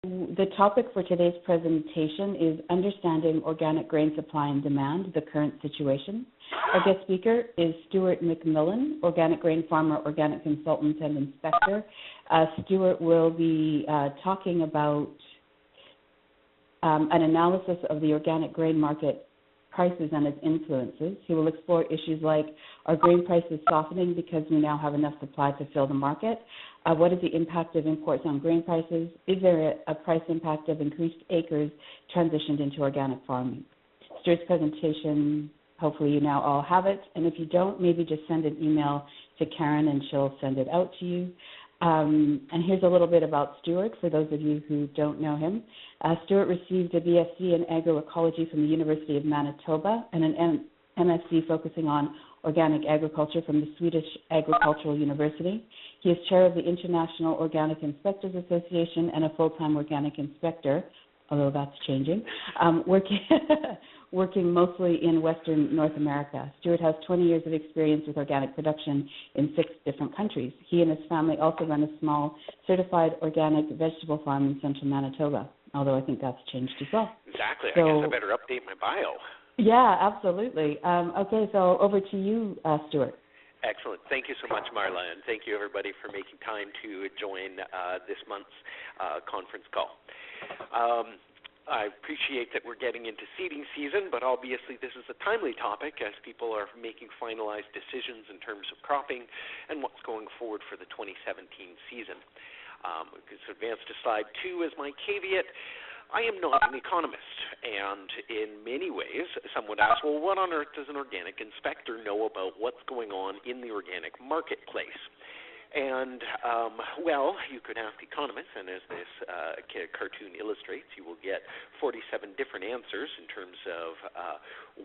The topic for today's presentation is Understanding Organic Grain Supply and Demand, the Current Situation. Our guest speaker is Stuart McMillan, organic grain farmer, organic consultant, and inspector. Stuart will be talking about an analysis of the organic grain market prices and its influences. He will explore issues like, are grain prices softening because we now have enough supply to fill the market? What is the impact of imports on grain prices? Is there a price impact of increased acres transitioned into organic farming? Stuart's presentation, hopefully you now all have it, and if you don't, maybe just send an email to Karen and she'll send it out to you. And here's a little bit about Stuart for those of you who don't know him. Stuart received a B.Sc in Agroecology from the University of Manitoba and an M.Sc focusing on organic agriculture from the Swedish Agricultural University. He is chair of the International Organic Inspectors Association and a full-time organic inspector, although that's changing, working mostly in Western North America. Stuart has 20 years of experience with organic production in 6 different countries. He and his family also run a small certified organic vegetable farm in central Manitoba, although I think that's changed as well. Exactly. So, I guess I better update my bio. Yeah, absolutely. Okay, so over to you, Stuart. Excellent. Thank you so much, Marla, and thank you, everybody, for making time to join this month's conference call. I appreciate that we're getting into seeding season, but obviously this is a timely topic as people are making finalized decisions in terms of cropping and what's going forward for the 2017 season. We can advance to slide 2 as my caveat. I am not an economist, and in many ways, some would ask, well, what on earth does an organic inspector know about what's going on in the organic marketplace? And, well, you could ask economists, and as this cartoon illustrates, you will get 47 different answers in terms of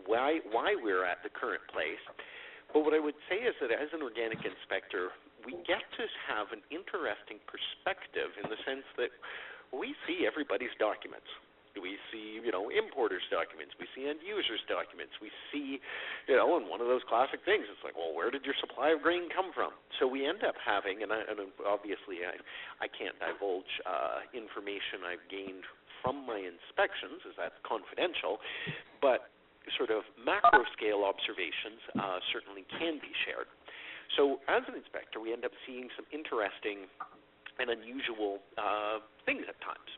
why we're at the current place. But what I would say is that as an organic inspector, we get to have an interesting perspective in the sense that we see everybody's documents. We see, importers' documents. We see end users' documents. We see, and one of those classic things, it's like, well, where did your supply of grain come from? So we end up having, and obviously I can't divulge information I've gained from my inspections, as that's confidential, but sort of macro-scale observations certainly can be shared. So as an inspector, we end up seeing some interesting and unusual things at times.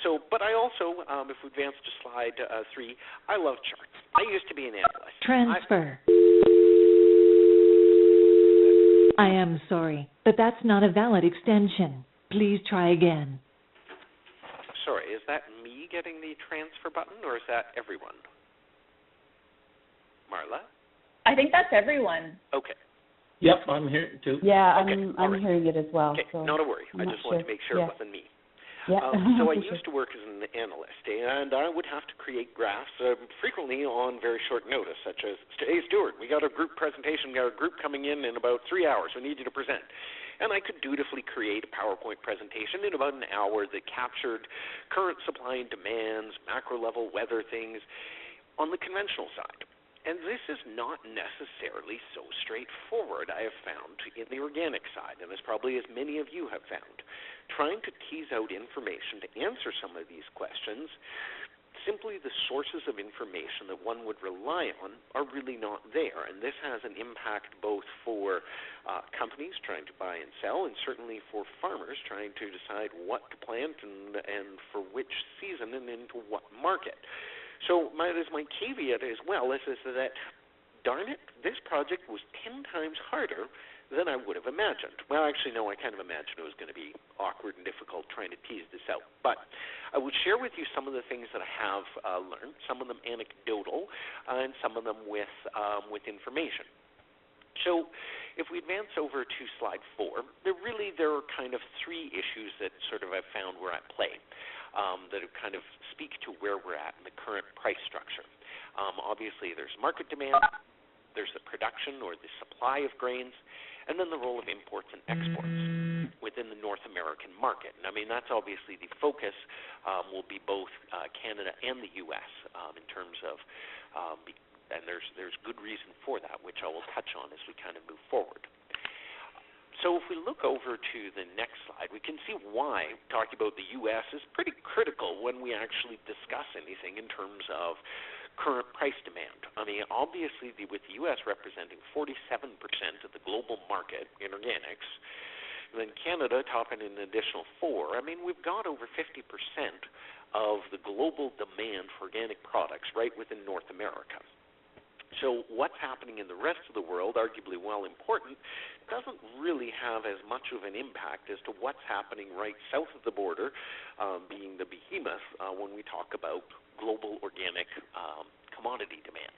So, but I also, if we advance to slide 3, I love charts. I used to be an analyst. Transfer. I am sorry, but that's not a valid extension. Please try again. Sorry, is that me getting the transfer button, or is that everyone? Marla? I think that's everyone. Okay. Yep, I'm here too. Yeah, okay, I'm hearing it as well. Okay, so not a worry. I just wanted to make sure it wasn't me. Yeah. So I used to work as an analyst, and I would have to create graphs frequently on very short notice, such as, hey, Stuart, we got a group presentation, we got a group coming in about 3 hours. We need you to present. And I could dutifully create a PowerPoint presentation in about an hour that captured current supply and demands, macro-level weather things on the conventional side. And this is not necessarily so straightforward, I have found, in the organic side, and as probably as many of you have found. Trying to tease out information to answer some of these questions, simply the sources of information that one would rely on are really not there. And this has an impact both for companies trying to buy and sell, and certainly for farmers trying to decide what to plant and for which season and into what market. So my caveat as well is that, darn it, this project was 10 times harder than I would have imagined. Well, actually, no, I kind of imagined it was going to be awkward and difficult trying to tease this out. But I would share with you some of the things that I have learned, some of them anecdotal, and some of them with information. So if we advance over to slide 4, there are kind of 3 issues that sort of I've found were at play. That kind of speak to where we're at in the current price structure. Obviously, there's market demand, there's the production or the supply of grains, and then the role of imports and exports within the North American market. And I mean, that's obviously the focus will be both Canada and the U.S. In terms of, and there's good reason for that, which I will touch on as we kind of move forward. So if we look over to the next slide, we can see why talking about the U.S. is pretty critical when we actually discuss anything in terms of current price demand. I mean, obviously, with the U.S. representing 47% of the global market in organics, and then Canada topping an additional 4%, I mean, we've got over 50% of the global demand for organic products right within North America. So what's happening in the rest of the world, arguably while important, doesn't really have as much of an impact as to what's happening right south of the border, being the behemoth when we talk about global organic commodity demand.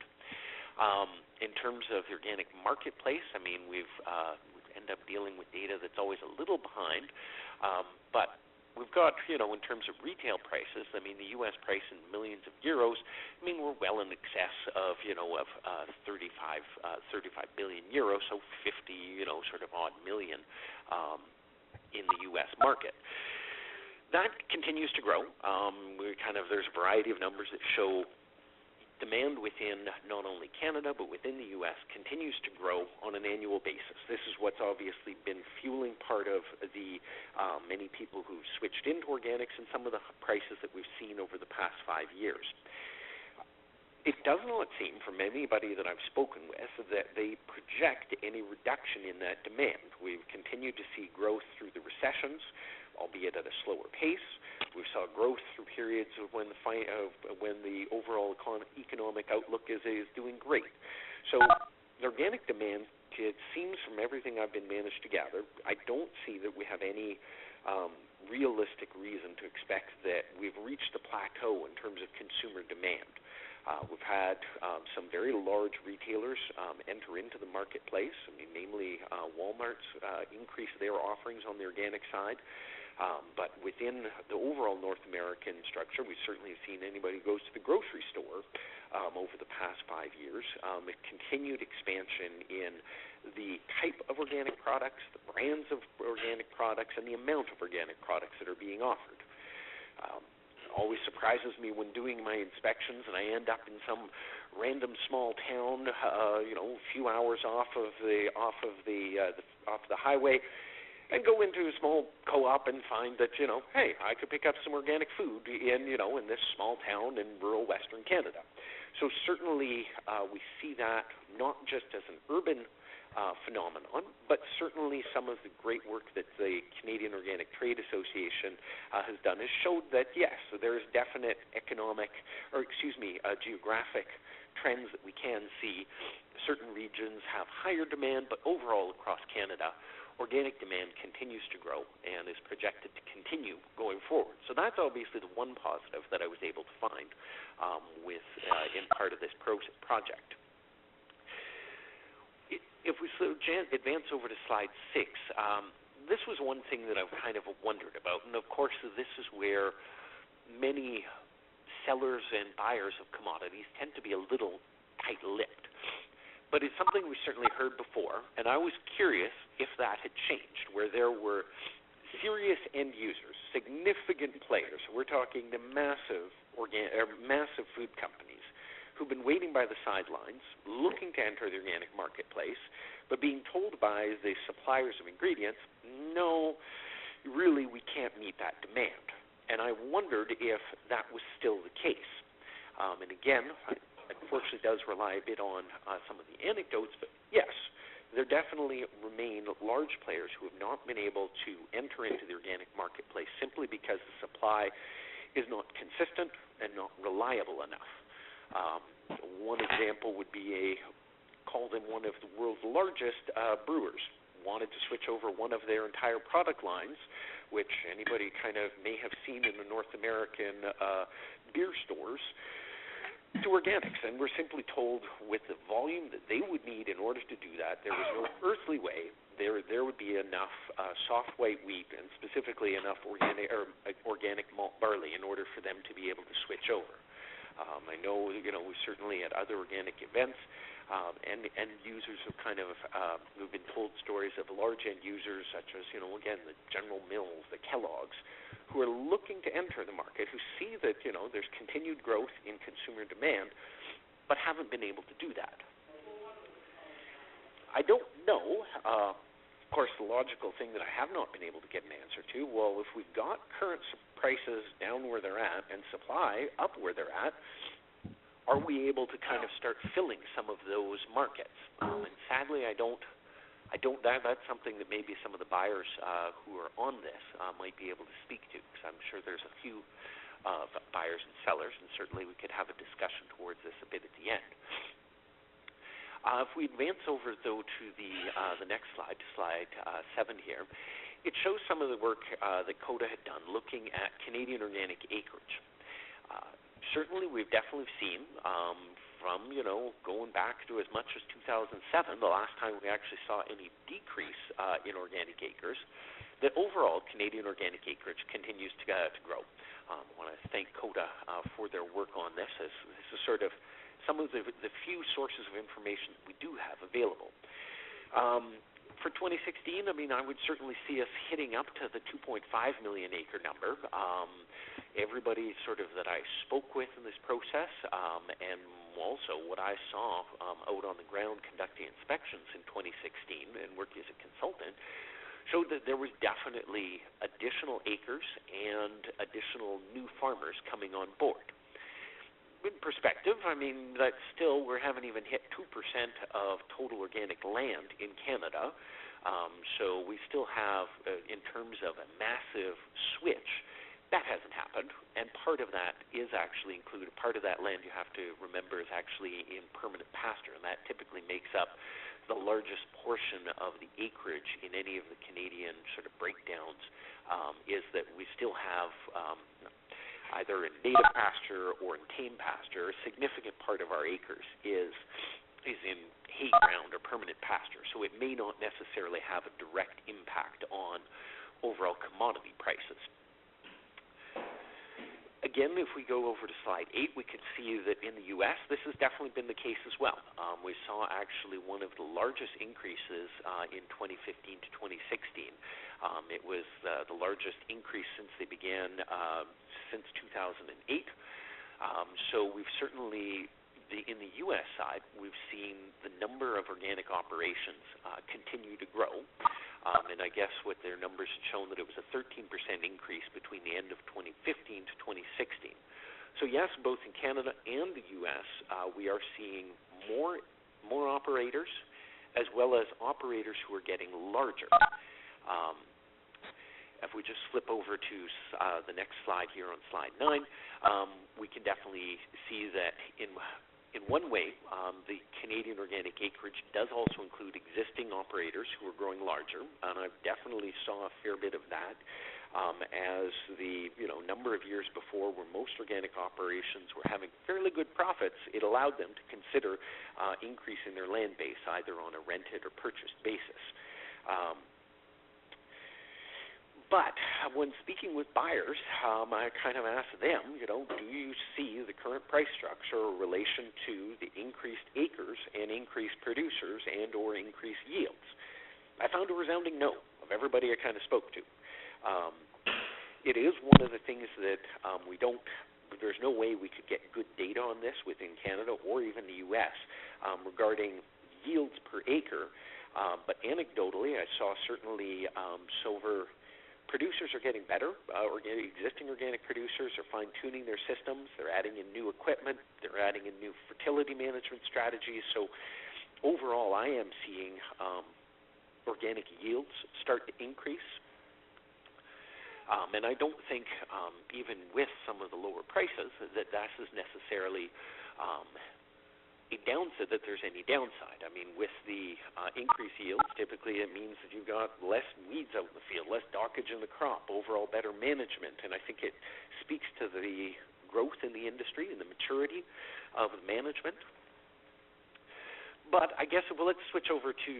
In terms of the organic marketplace, I mean, we end up dealing with data that's always a little behind, but we've got, in terms of retail prices, I mean, the U.S. price in millions of euros, I mean, we're well in excess of, 35 billion euros, so 50, sort of odd million in the U.S. market. That continues to grow. There's a variety of numbers that show demand within not only Canada but within the U.S. continues to grow on an annual basis. This is what's obviously been fueling part of the many people who switched into organics and some of the prices that we've seen over the past 5 years. It does not seem from anybody that I've spoken with that they project any reduction in that demand. We've continued to see growth through the recessions, albeit at a slower pace. We saw growth through periods of when the overall economic outlook is doing great. So the organic demand, it seems from everything I've been managed to gather, I don't see that we have any realistic reason to expect that we've reached the plateau in terms of consumer demand. We've had some very large retailers enter into the marketplace. I mean, namely Walmart's increased their offerings on the organic side. But within the overall North American structure, we've certainly seen anybody who goes to the grocery store over the past 5 years, a continued expansion in the type of organic products, the brands of organic products, and the amount of organic products that are being offered. Always surprises me when doing my inspections and I end up in some random small town, a few hours off of the highway, and go into a small co-op and find that, hey, I could pick up some organic food in this small town in rural Western Canada. So certainly we see that not just as an urban phenomenon, but certainly some of the great work that the Canadian Organic Trade Association has done has showed that, yes, so there is definite geographic trends that we can see. Certain regions have higher demand, but overall across Canada, organic demand continues to grow and is projected to continue going forward. So that's obviously the one positive that I was able to find in part of this project. If we advance over to slide 6, this was one thing that I've kind of wondered about, and of course this is where many sellers and buyers of commodities tend to be a little tight-lipped. But it's something we certainly heard before, and I was curious if that had changed, where there were serious end users, significant players. We're talking the massive food companies who've been waiting by the sidelines, looking to enter the organic marketplace, but being told by the suppliers of ingredients, no, really we can't meet that demand. And I wondered if that was still the case. And again, unfortunately does rely a bit on some of the anecdotes, but yes, there definitely remain large players who have not been able to enter into the organic marketplace simply because the supply is not consistent and not reliable enough. One example would be call them one of the world's largest brewers, wanted to switch over one of their entire product lines, which anybody kind of may have seen in the North American beer stores, to organics, and we're simply told with the volume that they would need in order to do that, there was no earthly way there would be enough soft white wheat and specifically enough organic malt barley in order for them to be able to switch over. I know, we certainly at other organic events, and end users have we've been told stories of large end users such as, again, the General Mills, the Kellogg's, who are looking to enter the market, who see that, there's continued growth in consumer demand, but haven't been able to do that. I don't know course, the logical thing that I have not been able to get an answer to, well, if we've got current prices down where they're at and supply up where they're at, are we able to kind of start filling some of those markets? And sadly, I don't. That's something that maybe some of the buyers who are on this might be able to speak to, because I'm sure there's a few buyers and sellers, and certainly we could have a discussion towards this a bit at the end. If we advance over, though, to the next slide, slide 7 here, it shows some of the work that CODA had done looking at Canadian organic acreage. Certainly, we've definitely seen from, going back to as much as 2007, the last time we actually saw any decrease in organic acres, that overall Canadian organic acreage continues to grow. I want to thank CODA for their work on this. This is sort of some of the few sources of information that we do have available. For 2016, I would certainly see us hitting up to the 2.5 million acre number. Everybody sort of that I spoke with in this process, and also what I saw out on the ground conducting inspections in 2016 and working as a consultant, showed that there was definitely additional acres and additional new farmers coming on board. In perspective, that still we haven't even hit 2% of total organic land in Canada. So we still have, in terms of a massive switch, that hasn't happened. And part of that is actually included. Part of that land, you have to remember, is actually in permanent pasture, and that typically makes up the largest portion of the acreage in any of the Canadian sort of breakdowns, is that we still have either in native pasture or in tame pasture. A significant part of our acres is in hay ground or permanent pasture, so it may not necessarily have a direct impact on overall commodity prices. Again, if we go over to slide 8, we can see that in the U.S., this has definitely been the case as well. We saw actually one of the largest increases in 2015 to 2016. It was the largest increase since they began since 2008. So we've certainly, in the U.S. side, we've seen the number of organic operations continue to grow. And I guess what their numbers had shown that it was a 13% increase between the end of 2015 to 2016. So yes, both in Canada and the U.S., we are seeing more operators, as well as operators who are getting larger. If we just flip over to the next slide here on slide 9, we can definitely see that in one way, the Canadian organic acreage does also include existing operators who are growing larger, and I definitely saw a fair bit of that as the number of years before where most organic operations were having fairly good profits. It allowed them to consider increasing their land base either on a rented or purchased basis. But when speaking with buyers, I kind of asked them, do you see the current price structure in relation to the increased acres and increased producers and or increased yields? I found a resounding no of everybody I kind of spoke to. It is one of the things that there's no way we could get good data on this within Canada or even the U.S. Regarding yields per acre, but anecdotally I saw certainly silver producers are getting better. Existing organic producers are fine-tuning their systems. They're adding in new equipment. They're adding in new fertility management strategies. So overall, I am seeing organic yields start to increase. And I don't think, even with some of the lower prices, that is necessarily a downside, that there's any downside. With the increased yields, typically it means that you've got less weeds out in the field, less dockage in the crop, overall better management, and I think it speaks to the growth in the industry and the maturity of management. But I guess, let's switch over to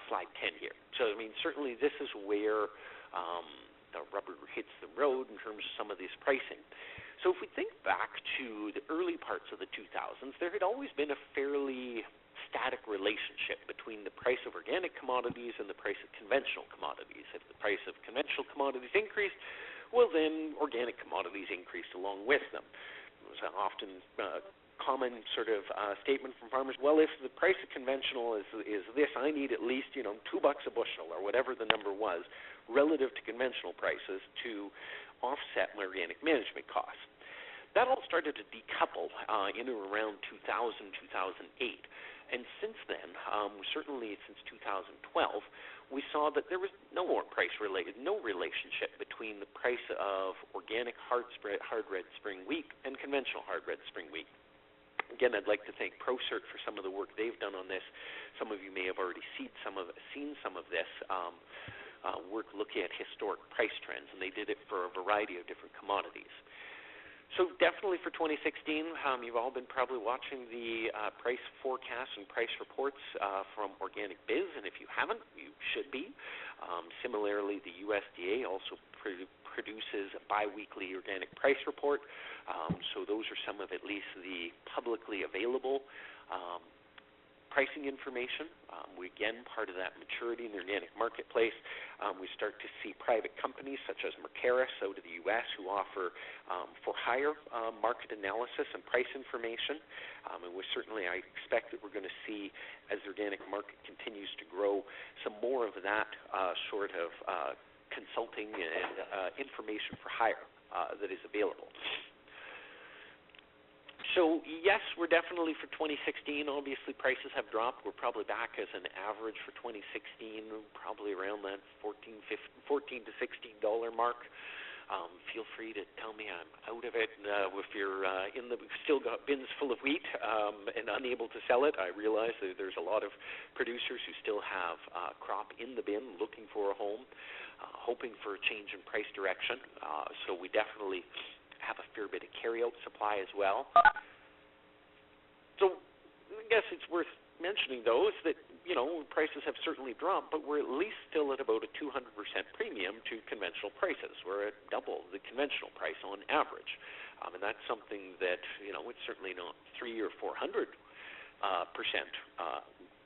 slide 10 here. So, certainly this is where the rubber hits the road in terms of some of this pricing. So if we think back to the early parts of the 2000s, there had always been a fairly static relationship between the price of organic commodities and the price of conventional commodities. If the price of conventional commodities increased, well then organic commodities increased along with them. It was often common sort of statement from farmers, well, if the price of conventional is this, I need at least, $2 a bushel or whatever the number was relative to conventional prices to offset my organic management costs. That all started to decouple in or around 2000, 2008. And since then, certainly since 2012, we saw that there was no relationship between the price of organic hard red spring wheat and conventional hard red spring wheat. Again, I'd like to thank ProCert for some of the work they've done on this. Some of you may have already seen some of this work looking at historic price trends, and they did it for a variety of different commodities. So definitely for 2016, you've all been probably watching the price forecasts and price reports from Organic Biz, and if you haven't, you should be. Similarly, the USDA also produces a biweekly organic price report, so those are some of at least the publicly available pricing information. Again, part of that maturity in the organic marketplace, we start to see private companies such as Mercaris out of the U.S. who offer for hire market analysis and price information. And I expect that we're going to see, as the organic market continues to grow, some more of that sort of consulting and information for hire that is available. So, yes, we're definitely for 2016. Obviously, prices have dropped. We're probably back as an average for 2016, probably around that $14 to $16 mark. Feel free to tell me I'm out of it. If you're we've still got bins full of wheat and unable to sell it, I realize that there's a lot of producers who still have crop in the bin looking for a home, hoping for a change in price direction. So we definitely have a fair bit of carryout supply as well. So I guess it's worth mentioning, though, is that, prices have certainly dropped, but we're at least still at about a 200% premium to conventional prices. We're at double the conventional price on average. And that's something that, it's certainly not 300 or 400%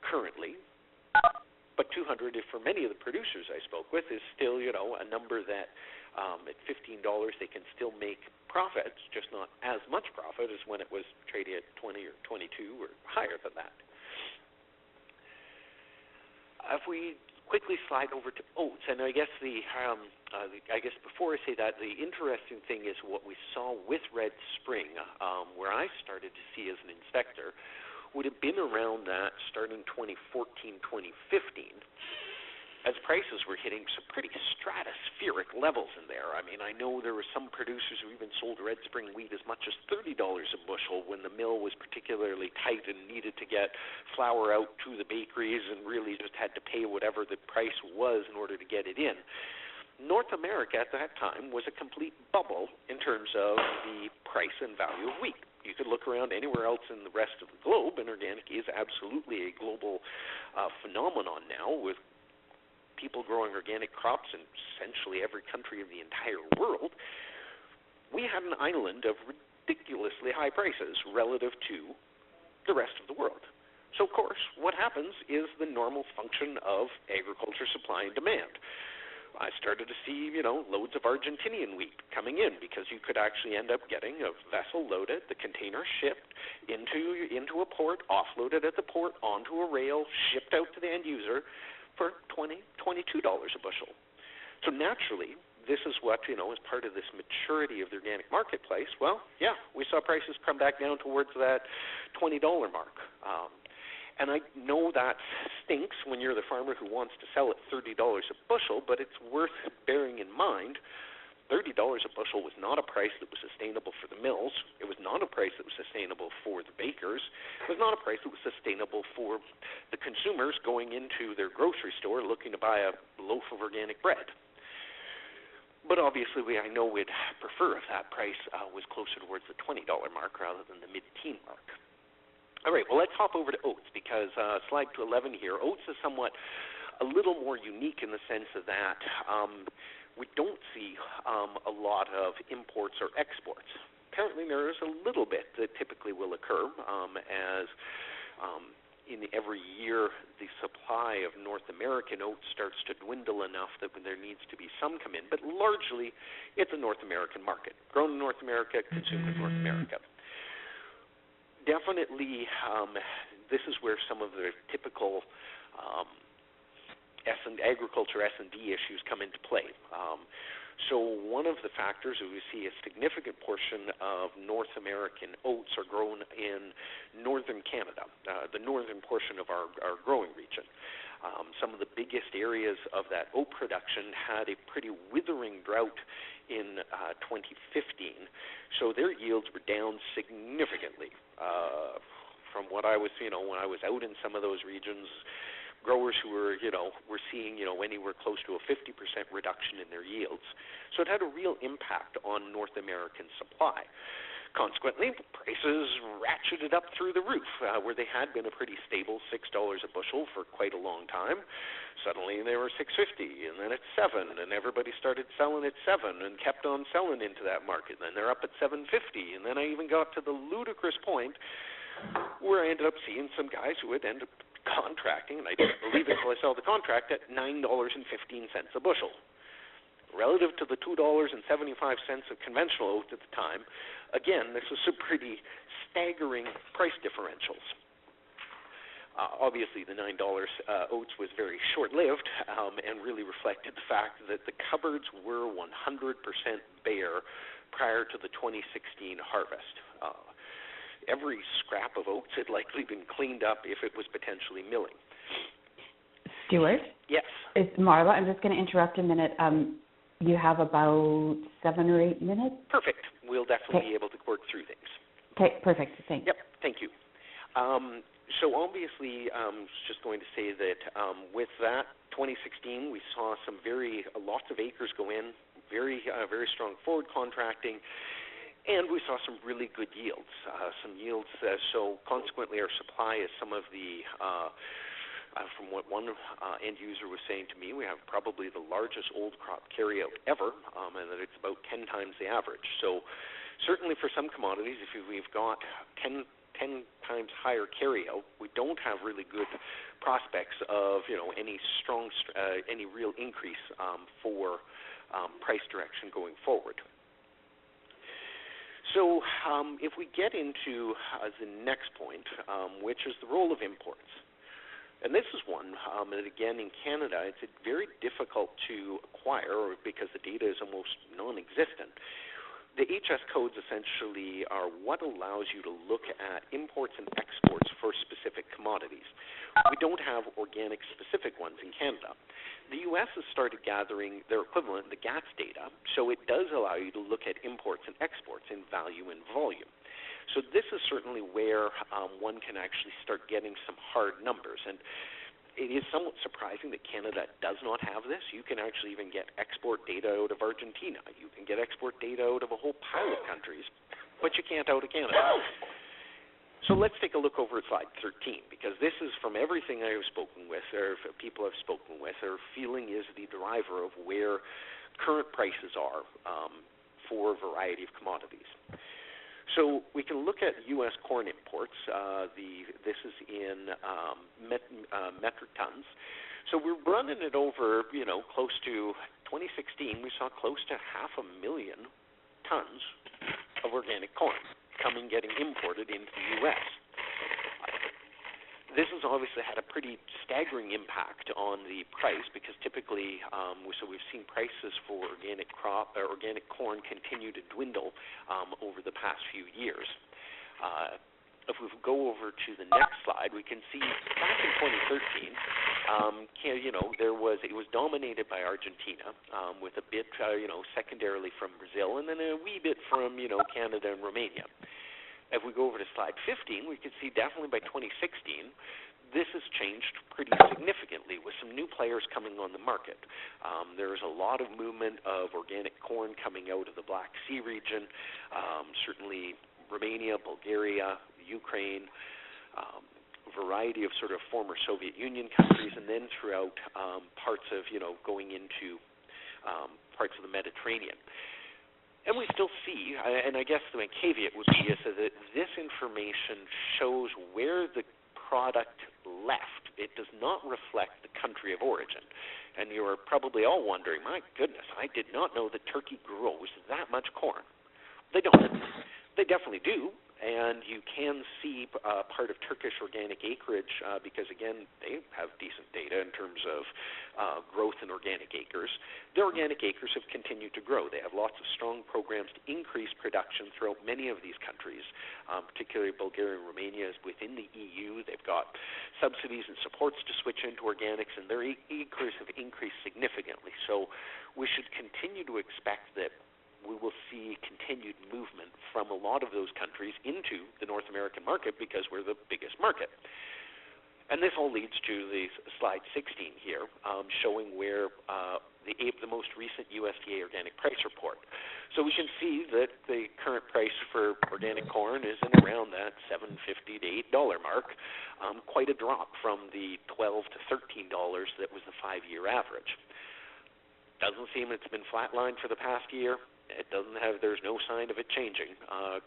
currently. But 200, for many of the producers I spoke with, is still, a number that at $15 they can still make profits, just not as much profit as when it was trading at 20 or 22 or higher than that. If we quickly slide over to oats, and I guess before I say that, the interesting thing is what we saw with Red Spring, where I started to see as an inspector, would have been around that starting 2014, 2015, as prices were hitting some pretty stratospheric levels in there. I mean, I know there were some producers who even sold Red Spring wheat as much as $30 a bushel when the mill was particularly tight and needed to get flour out to the bakeries and really just had to pay whatever the price was in order to get it in. North America at that time was a complete bubble in terms of the price and value of wheat. You could look around anywhere else in the rest of the globe, and organic is absolutely a global phenomenon now, with people growing organic crops in essentially every country of the entire world. We had an island of ridiculously high prices relative to the rest of the world. So, of course, what happens is the normal function of agriculture supply and demand. I started to see, loads of Argentinian wheat coming in because you could actually end up getting a vessel loaded, the container shipped into a port, offloaded at the port, onto a rail, shipped out to the end user for $20, $22 a bushel. So naturally, this is what, as part of this maturity of the organic marketplace, we saw prices come back down towards that $20 mark. And I know that stinks when you're the farmer who wants to sell at $30 a bushel, but it's worth bearing in mind $30 a bushel was not a price that was sustainable for the mills. It was not a price that was sustainable for the bakers. It was not a price that was sustainable for the consumers going into their grocery store looking to buy a loaf of organic bread. But obviously, I know we'd prefer if that price was closer towards the $20 mark rather than the mid-teen mark. All right, well, let's hop over to oats because slide to 11 here. Oats is somewhat a little more unique in the sense of that we don't see a lot of imports or exports. Apparently, there is a little bit that typically will occur as in every year the supply of North American oats starts to dwindle enough that there needs to be some come in. But largely, it's a North American market. Grown in North America, consumed in North America. definitely, this is where some of the typical agriculture S&D issues come into play. So one of the factors is we see a significant portion of North American oats are grown in northern Canada, the northern portion of our growing region. Some of the biggest areas of that oat production had a pretty withering drought in 2015, so their yields were down significantly. From what I was, when I was out in some of those regions, growers who were seeing, anywhere close to a 50% reduction in their yields. So it had a real impact on North American supply. Consequently, prices ratcheted up through the roof, where they had been a pretty stable $6 a bushel for quite a long time. Suddenly they were $6.50, and then it's $7, and everybody started selling at $7 and kept on selling into that market. Then they're up at $7.50, and then I even got to the ludicrous point where I ended up seeing some guys who would end up contracting, and I didn't believe it until I saw the contract, at $9.15 a bushel. Relative to the $2.75 of conventional oats at the time, again, this was some pretty staggering price differentials. Obviously, the $9 oats was very short-lived and really reflected the fact that the cupboards were 100% bare prior to the 2016 harvest. Every scrap of oats had likely been cleaned up if it was potentially milling. Stuart? Yes. It's Marla. I'm just going to interrupt a minute. You have about 7 or 8 minutes? Perfect. We'll definitely be able to work through things. Okay, perfect. Thanks. Yep, thank you. So obviously, just going to say that with that 2016, we saw lots of acres go in, very strong forward contracting, and we saw some really good yields. So consequently, our supply is some of the from what one end user was saying to me, we have probably the largest old crop carryout ever, and that it's about 10 times the average. So certainly for some commodities, if we've got 10 times higher carryout, we don't have really good prospects of any real increase for price direction going forward. So if we get into the next point, which is the role of imports. And this is one that, again, in Canada, it's very difficult to acquire because the data is almost non-existent. The HS codes essentially are what allows you to look at imports and exports for specific commodities. We don't have organic-specific ones in Canada. The U.S. has started gathering their equivalent, the GATS data, so it does allow you to look at imports and exports in value and volume. So this is certainly where one can actually start getting some hard numbers. And it is somewhat surprising that Canada does not have this. You can actually even get export data out of Argentina. You can get export data out of a whole pile of countries, but you can't out of Canada. So let's take a look over at slide 13, because this is from everything I have spoken with, or people I've spoken with, their feeling is the driver of where current prices are for a variety of commodities. So we can look at U.S. corn imports. This is in metric tons. So we're running it over, close to 2016. We saw close to 500,000 tons of organic corn getting imported into the U.S. This has obviously had a pretty staggering impact on the price because typically, so we've seen prices for organic corn continue to dwindle over the past few years. If we go over to the next slide, we can see back in 2013, it was dominated by Argentina with a bit, secondarily from Brazil, and then a wee bit from, Canada and Romania. If we go over to slide 15, we can see definitely by 2016, this has changed pretty significantly with some new players coming on the market. There's a lot of movement of organic corn coming out of the Black Sea region, certainly Romania, Bulgaria, Ukraine, a variety of sort of former Soviet Union countries, and then throughout parts of, going into parts of the Mediterranean. And we still see, and I guess the caveat would be is that this information shows where the product left. It does not reflect the country of origin. And you're probably all wondering, my goodness, I did not know that Turkey grows that much corn. They don't. They definitely do, and you can see part of Turkish organic acreage because, again, they have decent data in terms of growth in organic acres. Their organic acres have continued to grow. They have lots of strong programs to increase production throughout many of these countries, particularly Bulgaria and Romania is within the EU. They've got subsidies and supports to switch into organics, and their acres have increased significantly. So we should continue to expect that we will see continued movement from a lot of those countries into the North American market because we're the biggest market. And this all leads to the slide 16 here, showing where the most recent USDA organic price report. So we can see that the current price for organic corn is in around that $7.50 to $8 mark, quite a drop from the $12 to $13 that was the 5-year average. Doesn't seem it's been flatlined for the past year. There's no sign of it changing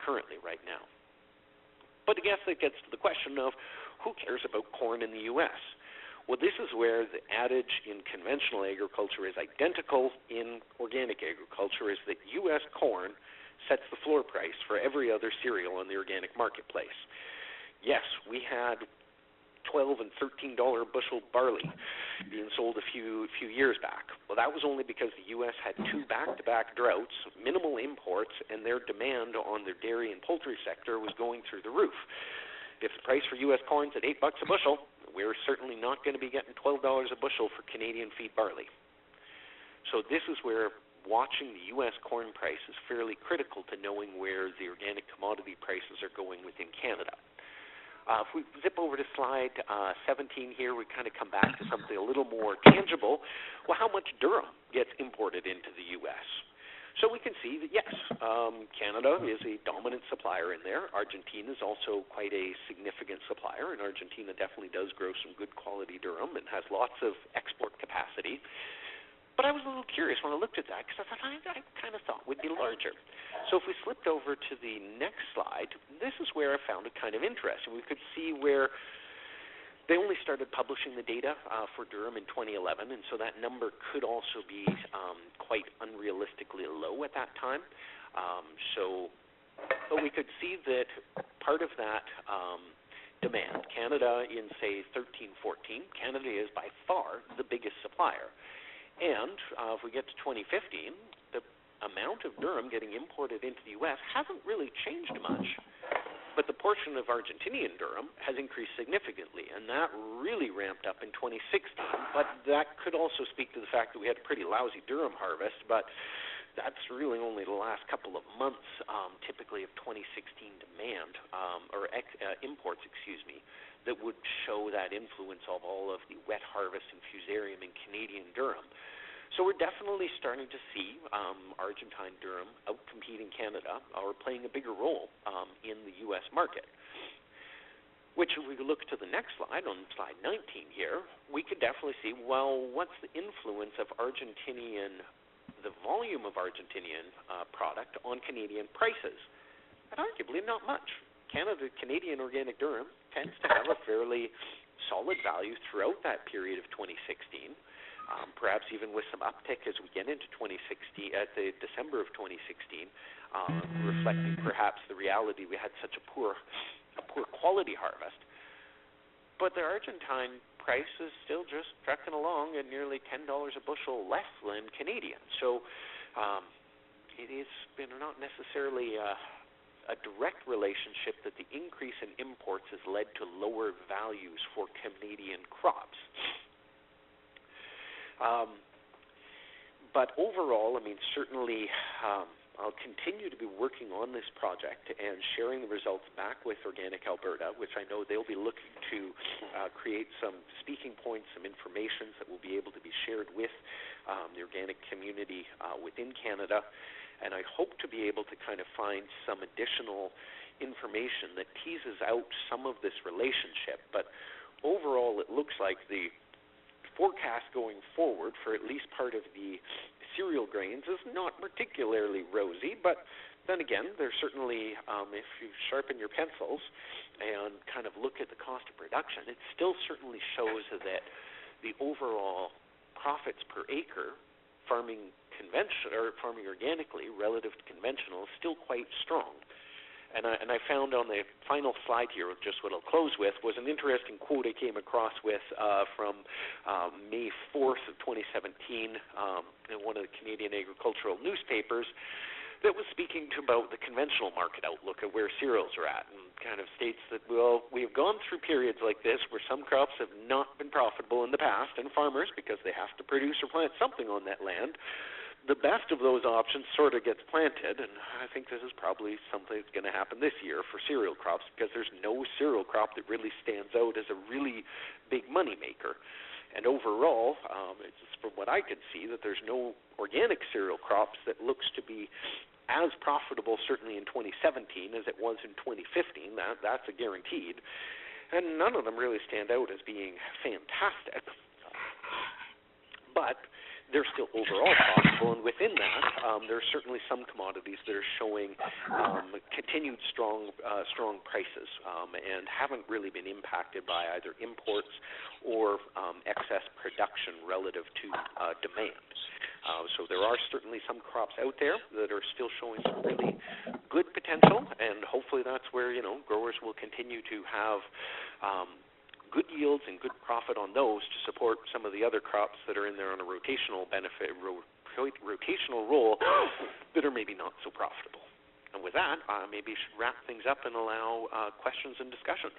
currently right now. But I guess that gets to the question of who cares about corn in the U.S.? Well, this is where the adage in conventional agriculture is identical in organic agriculture, is that U.S. corn sets the floor price for every other cereal on the organic marketplace. Yes, we had $12 and $13 bushel barley being sold a few years back. Well, that was only because the U.S. had 2 back-to-back droughts, minimal imports, and their demand on their dairy and poultry sector was going through the roof. If the price for U.S. corn's at $8 a bushel, we're certainly not going to be getting $12 a bushel for Canadian feed barley. So this is where watching the U.S. corn price is fairly critical to knowing where the organic commodity prices are going within Canada. If we zip over to slide 17 here, we kind of come back to something a little more tangible. Well, how much durum gets imported into the U.S.? So we can see that, yes, Canada is a dominant supplier in there. Argentina is also quite a significant supplier, and Argentina definitely does grow some good quality durum and has lots of export capacity. But I was a little curious when I looked at that because I kind of thought we'd be larger. So if we slipped over to the next slide, this is where I found it kind of interesting. We could see where they only started publishing the data for durum in 2011, and so that number could also be quite unrealistically low at that time. But we could see that part of that demand, Canada in, say, 13-14, Canada is by far the biggest supplier. And if we get to 2015, the amount of durum getting imported into the U.S. hasn't really changed much, but the portion of Argentinian durum has increased significantly, and that really ramped up in 2016. But that could also speak to the fact that we had a pretty lousy durum harvest, but that's really only the last couple of months, typically of 2016 demand, imports, that would show that influence of all of the wet harvest and fusarium and Canadian durum. So we're definitely starting to see Argentine durum outcompeting Canada or playing a bigger role in the U.S. market. Which, if we look to the next slide, on slide 19 here, we could definitely see, well, what's the influence of the volume of Argentinian product on Canadian prices? And arguably not much. Canadian organic durum tends to have a fairly solid value throughout that period of 2016, perhaps even with some uptick as we get into 2016, at the December of 2016, reflecting perhaps the reality we had such a poor quality harvest. But the Argentine price is still just trucking along at nearly $10 a bushel less than Canadian. So it has been not necessarily a direct relationship that the increase in imports has led to lower values for Canadian crops. But overall, certainly I'll continue to be working on this project and sharing the results back with Organic Alberta, which I know they'll be looking to create some speaking points, some information that will be able to be shared with the organic community within Canada. And I hope to be able to kind of find some additional information that teases out some of this relationship. But overall, it looks like the forecast going forward for at least part of the cereal grains is not particularly rosy. But then again, there's certainly, if you sharpen your pencils and kind of look at the cost of production, it still certainly shows that the overall profits per acre farming organically relative to conventional is still quite strong. And I found on the final slide here, just what I'll close with, was an interesting quote I came across with from May 4th of 2017 in one of the Canadian agricultural newspapers that was speaking about the conventional market outlook of where cereals are at, and kind of states that, well, we have gone through periods like this where some crops have not been profitable in the past, and farmers, because they have to produce or plant something on that land, the best of those options sort of gets planted, and I think this is probably something that's going to happen this year for cereal crops, because there's no cereal crop that really stands out as a really big moneymaker. And overall, it's from what I could see, that there's no organic cereal crops that looks to be as profitable, certainly in 2017, as it was in 2015. That's a guaranteed. And none of them really stand out as being fantastic. But they're still overall profitable, and within that, there are certainly some commodities that are showing continued strong prices and haven't really been impacted by either imports or excess production relative to demand. So there are certainly some crops out there that are still showing some really good potential, and hopefully that's where growers will continue to have good yields and good profit on those to support some of the other crops that are in there on a rotational role that are maybe not so profitable. And with that, maybe you should wrap things up and allow questions and discussion.